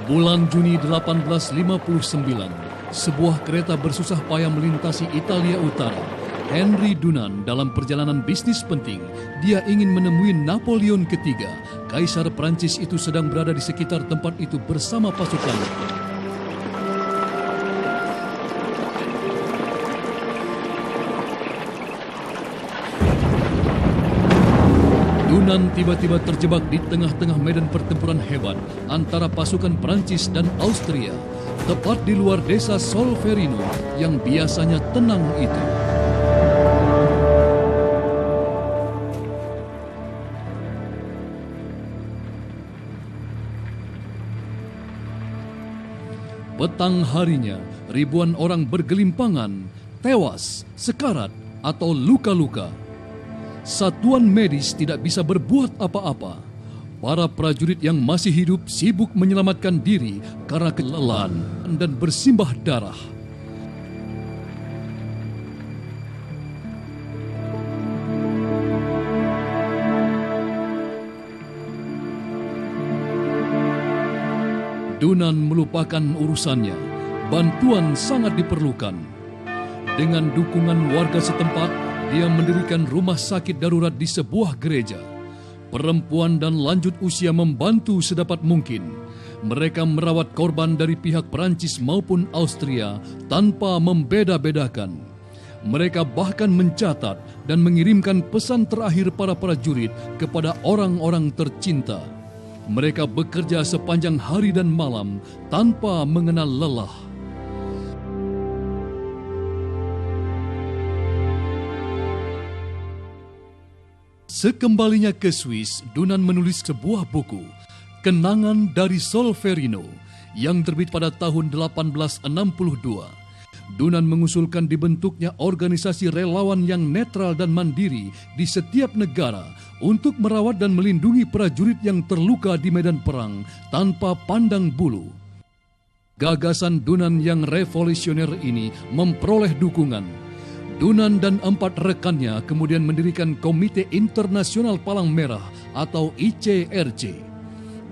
Bulan Juni 1859, sebuah kereta bersusah payah melintasi Italia Utara. Henry Dunant dalam perjalanan bisnis penting, dia ingin menemui Napoleon III. Kaisar Prancis itu sedang berada di sekitar tempat itu bersama pasukannya. Dunant tiba-tiba terjebak di tengah-tengah medan pertempuran hebat antara pasukan Prancis dan Austria, tepat di luar desa Solferino yang biasanya tenang itu. Petang harinya, ribuan orang bergelimpangan, tewas, sekarat, atau luka-luka. Satuan medis tidak bisa berbuat apa-apa. Para prajurit yang masih hidup sibuk menyelamatkan diri karena kelelahan dan bersimbah darah. Dunant melupakan urusannya. Bantuan sangat diperlukan. Dengan dukungan warga setempat, dia mendirikan rumah sakit darurat di sebuah gereja. Perempuan dan lanjut usia membantu sedapat mungkin. Mereka merawat korban dari pihak Prancis maupun Austria tanpa membeda-bedakan. Mereka bahkan mencatat dan mengirimkan pesan terakhir para prajurit kepada orang-orang tercinta. Mereka bekerja sepanjang hari dan malam tanpa mengenal lelah. Sekembalinya ke Swiss, Dunant menulis sebuah buku, Kenangan dari Solferino, yang terbit pada tahun 1862. Dunant mengusulkan dibentuknya organisasi relawan yang netral dan mandiri di setiap negara untuk merawat dan melindungi prajurit yang terluka di medan perang tanpa pandang bulu. Gagasan Dunant yang revolusioner ini memperoleh dukungan. Dunant dan 4 rekannya kemudian mendirikan Komite Internasional Palang Merah atau ICRC.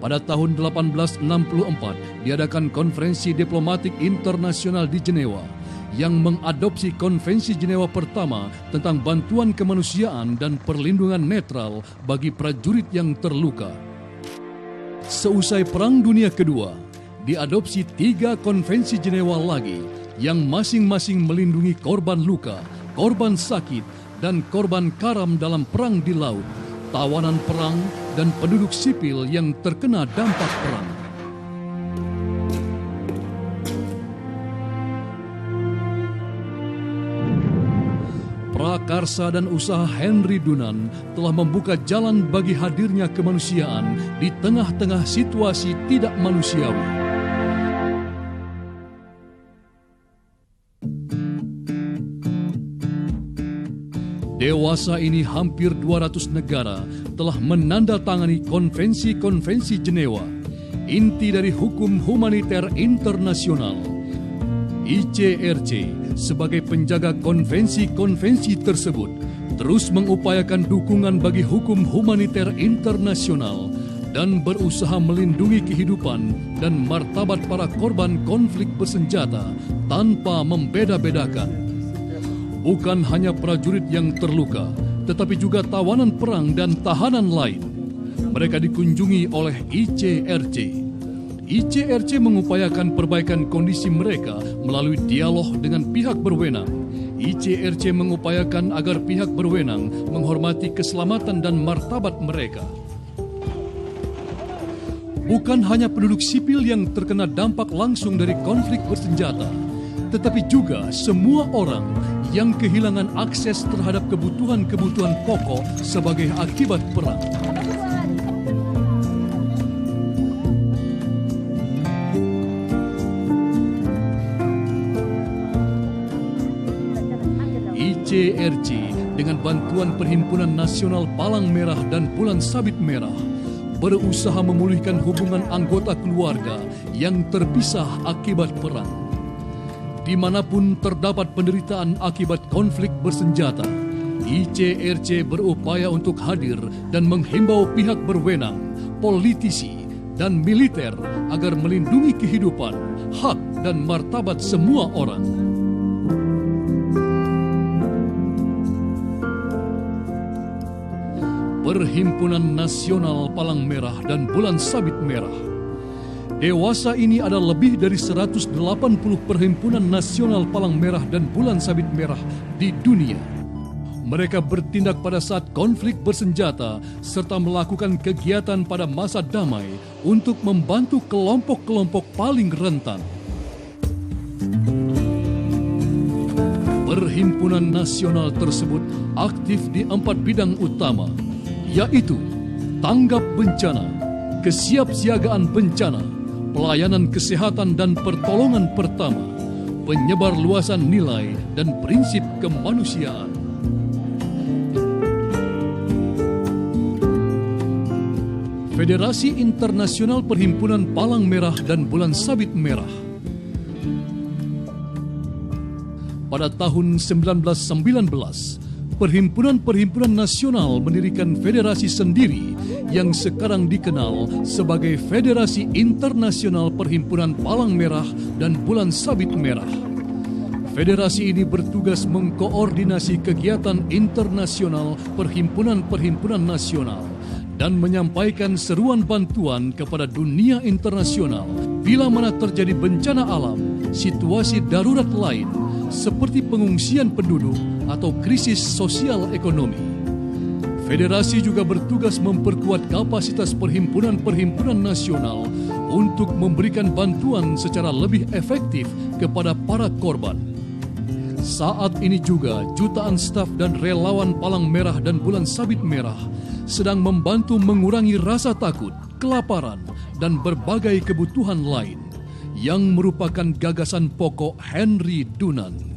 Pada tahun 1864 diadakan Konferensi Diplomatik Internasional di Jenewa yang mengadopsi Konvensi Jenewa pertama tentang bantuan kemanusiaan dan perlindungan netral bagi prajurit yang terluka. Seusai Perang Dunia Kedua, diadopsi 3 Konvensi Jenewa lagi yang masing-masing melindungi korban luka, korban sakit, dan korban karam dalam perang di laut, tawanan perang, dan penduduk sipil yang terkena dampak perang. Prakarsa dan usaha Henry Dunant telah membuka jalan bagi hadirnya kemanusiaan di tengah-tengah situasi tidak manusiawi. Dewasa ini hampir 200 negara telah menandatangani konvensi-konvensi Jenewa, inti dari hukum humaniter internasional. ICRC sebagai penjaga konvensi-konvensi tersebut terus mengupayakan dukungan bagi hukum humaniter internasional dan berusaha melindungi kehidupan dan martabat para korban konflik bersenjata tanpa membeda-bedakan. Bukan hanya prajurit yang terluka, tetapi juga tawanan perang dan tahanan lain. Mereka dikunjungi oleh ICRC. ICRC mengupayakan perbaikan kondisi mereka melalui dialog dengan pihak berwenang. ICRC mengupayakan agar pihak berwenang menghormati keselamatan dan martabat mereka. Bukan hanya penduduk sipil yang terkena dampak langsung dari konflik bersenjata, tetapi juga semua orang yang kehilangan akses terhadap kebutuhan-kebutuhan pokok sebagai akibat perang. ICRC dengan bantuan Perhimpunan Nasional Palang Merah dan Bulan Sabit Merah berusaha memulihkan hubungan anggota keluarga yang terpisah akibat perang. Dimanapun terdapat penderitaan akibat konflik bersenjata, ICRC berupaya untuk hadir dan menghimbau pihak berwenang, politisi, dan militer agar melindungi kehidupan, hak, dan martabat semua orang. Perhimpunan Nasional Palang Merah dan Bulan Sabit Merah. Dewasa ini ada lebih dari 180 perhimpunan nasional Palang Merah dan Bulan Sabit Merah di dunia. Mereka bertindak pada saat konflik bersenjata serta melakukan kegiatan pada masa damai untuk membantu kelompok-kelompok paling rentan. Perhimpunan nasional tersebut aktif di 4 bidang utama, yaitu tanggap bencana, kesiapsiagaan bencana, pelayanan kesehatan dan pertolongan pertama, penyebar luasan nilai dan prinsip kemanusiaan. Federasi Internasional Perhimpunan Palang Merah dan Bulan Sabit Merah. Pada tahun 1919, perhimpunan-perhimpunan nasional mendirikan federasi sendiri yang sekarang dikenal sebagai Federasi Internasional Perhimpunan Palang Merah dan Bulan Sabit Merah. Federasi ini bertugas mengkoordinasi kegiatan internasional perhimpunan-perhimpunan nasional dan menyampaikan seruan bantuan kepada dunia internasional bila mana terjadi bencana alam, situasi darurat lain, seperti pengungsian penduduk atau krisis sosial ekonomi. Federasi juga bertugas memperkuat kapasitas perhimpunan-perhimpunan nasional untuk memberikan bantuan secara lebih efektif kepada para korban. Saat ini juga jutaan staf dan relawan Palang Merah dan Bulan Sabit Merah sedang membantu mengurangi rasa takut, kelaparan, dan berbagai kebutuhan lain yang merupakan gagasan pokok Henry Dunant.